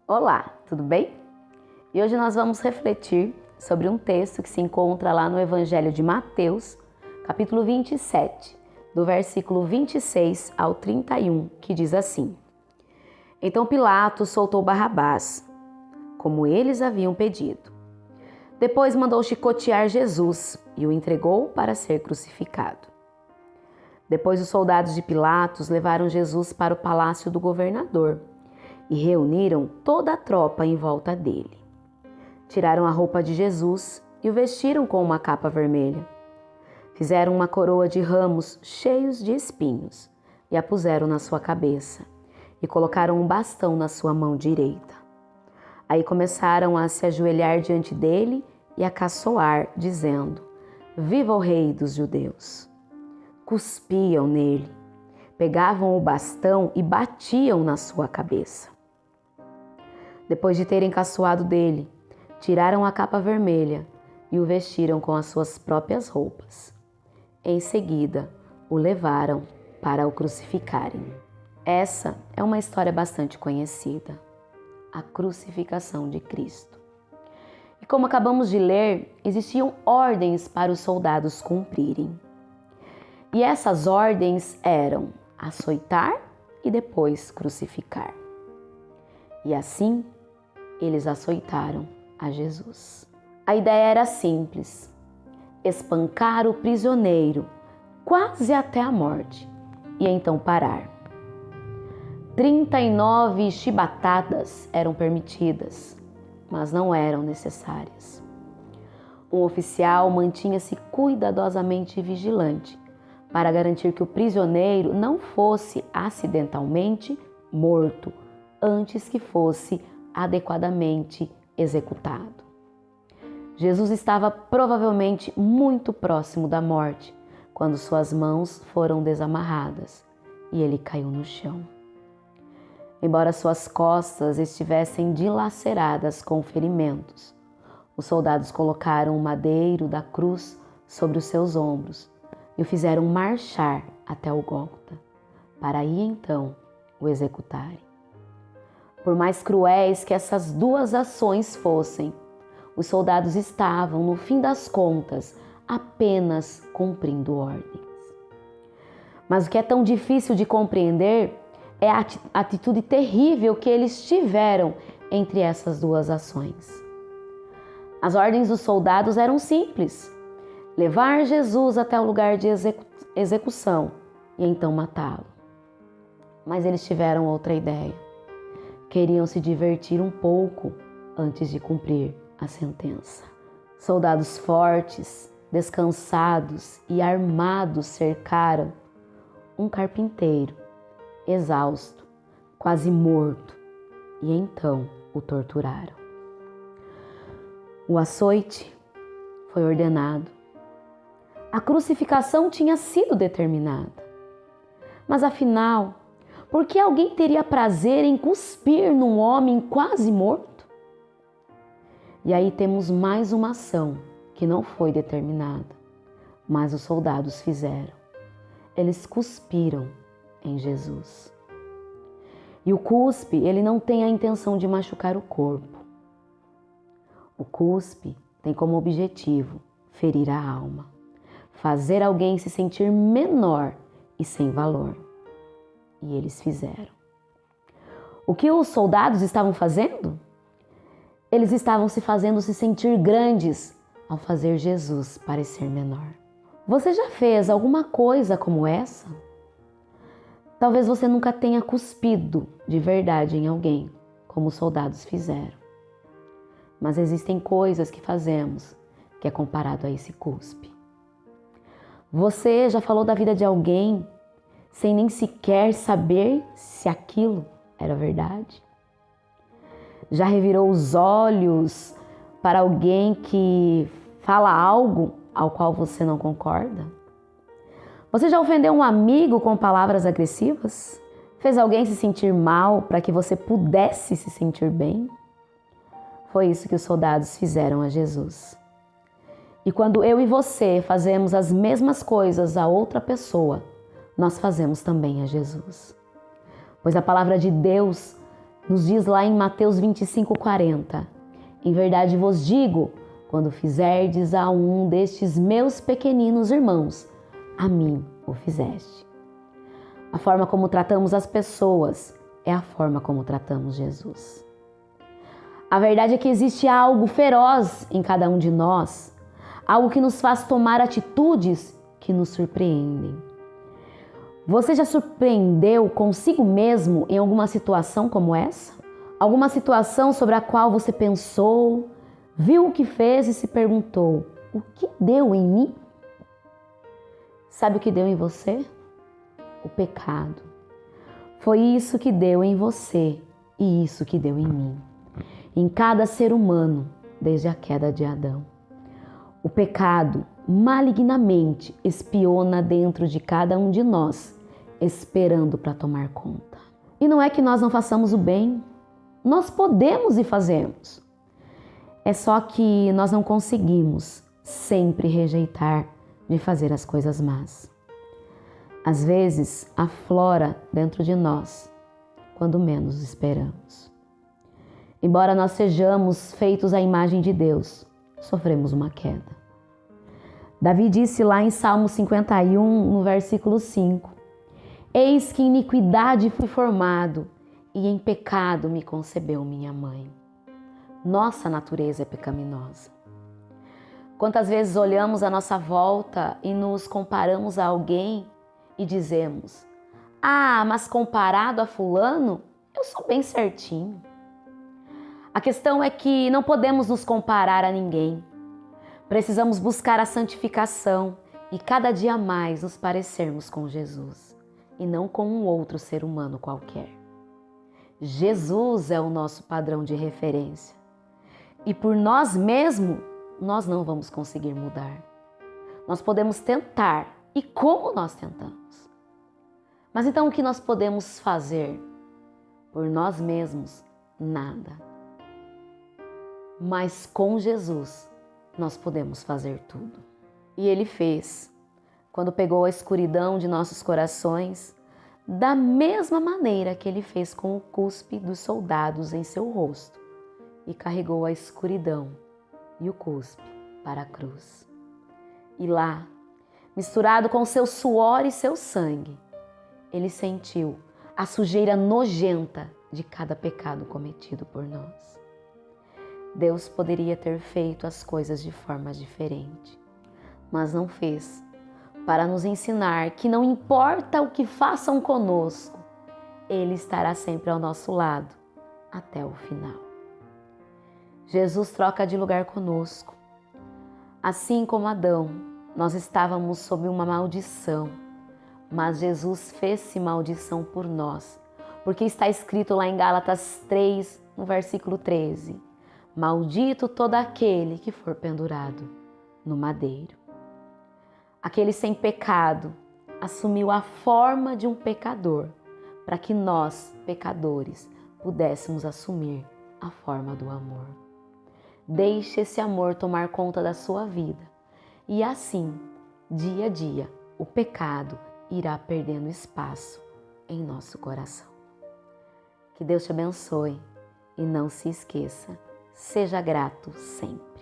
Olá, tudo bem? E hoje nós vamos refletir sobre um texto que se encontra lá no Evangelho de Mateus, capítulo 27, do versículo 26 ao 31, que diz assim: Então Pilatos soltou Barrabás, como eles haviam pedido. Depois mandou chicotear Jesus e o entregou para ser crucificado. Depois os soldados de Pilatos levaram Jesus para o palácio do governador e reuniram toda a tropa em volta dele. Tiraram a roupa de Jesus e o vestiram com uma capa vermelha. Fizeram uma coroa de ramos cheios de espinhos e a puseram na sua cabeça e colocaram um bastão na sua mão direita. Aí começaram a se ajoelhar diante dele e a caçoar, dizendo: Viva o Rei dos Judeus! Cuspiam nele, pegavam o bastão e batiam na sua cabeça. Depois de terem caçoado dele, tiraram a capa vermelha e o vestiram com as suas próprias roupas. Em seguida, o levaram para o crucificarem. Essa é uma história bastante conhecida, a crucificação de Cristo. E como acabamos de ler, existiam ordens para os soldados cumprirem. E essas ordens eram açoitar e depois crucificar. E assim, eles açoitaram a Jesus. A ideia era simples: espancar o prisioneiro quase até a morte e então parar. 39 chibatadas eram permitidas, mas não eram necessárias. Um oficial mantinha-se cuidadosamente vigilante para garantir que o prisioneiro não fosse acidentalmente morto antes que fosse adequadamente executado. Jesus estava provavelmente muito próximo da morte quando suas mãos foram desamarradas e ele caiu no chão. Embora suas costas estivessem dilaceradas com ferimentos, os soldados colocaram o madeiro da cruz sobre os seus ombros e o fizeram marchar até o Gólgota, para aí então o executarem. Por mais cruéis que essas duas ações fossem, os soldados estavam, no fim das contas, apenas cumprindo ordens. Mas o que é tão difícil de compreender é a atitude terrível que eles tiveram entre essas duas ações. As ordens dos soldados eram simples: levar Jesus até o lugar de execução e então matá-lo. Mas eles tiveram outra ideia. Queriam se divertir um pouco antes de cumprir a sentença. Soldados fortes, descansados e armados cercaram um carpinteiro, exausto, quase morto, e então o torturaram. O açoite foi ordenado. A crucificação tinha sido determinada. Mas afinal, por que alguém teria prazer em cuspir num homem quase morto? E aí temos mais uma ação que não foi determinada, mas os soldados fizeram. Eles cuspiram em Jesus. E o cuspe, ele não tem a intenção de machucar o corpo. O cuspe tem como objetivo ferir a alma, fazer alguém se sentir menor e sem valor. E eles fizeram. O que os soldados estavam fazendo? Eles estavam se fazendo se sentir grandes ao fazer Jesus parecer menor. Você já fez alguma coisa como essa? Talvez você nunca tenha cuspido de verdade em alguém, como os soldados fizeram. Mas existem coisas que fazemos que é comparado a esse cuspe. Você já falou da vida de alguém sem nem sequer saber se aquilo era verdade? Já revirou os olhos para alguém que fala algo ao qual você não concorda? Você já ofendeu um amigo com palavras agressivas? Fez alguém se sentir mal para que você pudesse se sentir bem? Foi isso que os soldados fizeram a Jesus. E quando eu e você fazemos as mesmas coisas a outra pessoa, nós fazemos também a Jesus. Pois a palavra de Deus Nos diz lá em Mateus 25:40, em verdade vos digo, quando fizerdes a um destes meus pequeninos irmãos, a mim o fizeste. A forma como tratamos as pessoas é a forma como tratamos Jesus. A verdade é que existe algo feroz em cada um de nós, algo que nos faz tomar atitudes que nos surpreendem. Você já surpreendeu consigo mesmo em alguma situação como essa? Alguma situação sobre a qual você pensou, viu o que fez e se perguntou: o que deu em mim? Sabe o que deu em você? O pecado. Foi isso que deu em você e isso que deu em mim. Em cada ser humano, desde a queda de Adão. O pecado malignamente espiona dentro de cada um de nós, esperando para tomar conta. E não é que nós não façamos o bem, nós podemos e fazemos. É só que nós não conseguimos sempre rejeitar de fazer as coisas más. Às vezes, aflora dentro de nós, quando menos esperamos. Embora nós sejamos feitos à imagem de Deus, sofremos uma queda. Davi disse lá em Salmo 51, no versículo 5, eis que em iniquidade fui formado e em pecado me concebeu minha mãe. Nossa natureza é pecaminosa. Quantas vezes olhamos à nossa volta e nos comparamos a alguém e dizemos: ah, mas comparado a fulano, eu sou bem certinho. A questão é que não podemos nos comparar a ninguém. Precisamos buscar a santificação e cada dia mais nos parecermos com Jesus e não com um outro ser humano qualquer. Jesus é o nosso padrão de referência e por nós mesmos nós não vamos conseguir mudar. Nós podemos tentar e como nós tentamos. Mas então o que nós podemos fazer? Por nós mesmos, nada. Mas com Jesus, nós podemos fazer tudo. E Ele fez, quando pegou a escuridão de nossos corações, da mesma maneira que Ele fez com o cuspe dos soldados em seu rosto, e carregou a escuridão e o cuspe para a cruz. E lá, misturado com seu suor e seu sangue, Ele sentiu a sujeira nojenta de cada pecado cometido por nós. Deus poderia ter feito as coisas de forma diferente, mas não fez, para nos ensinar que não importa o que façam conosco, Ele estará sempre ao nosso lado, até o final. Jesus troca de lugar conosco. Assim como Adão, nós estávamos sob uma maldição, mas Jesus fez-se maldição por nós, porque está escrito lá em Gálatas 3, no versículo 13, maldito todo aquele que for pendurado no madeiro. Aquele sem pecado assumiu a forma de um pecador, para que nós, pecadores, pudéssemos assumir a forma do amor. Deixe esse amor tomar conta da sua vida e assim, dia a dia, o pecado irá perdendo espaço em nosso coração. Que Deus te abençoe e não se esqueça, seja grato sempre.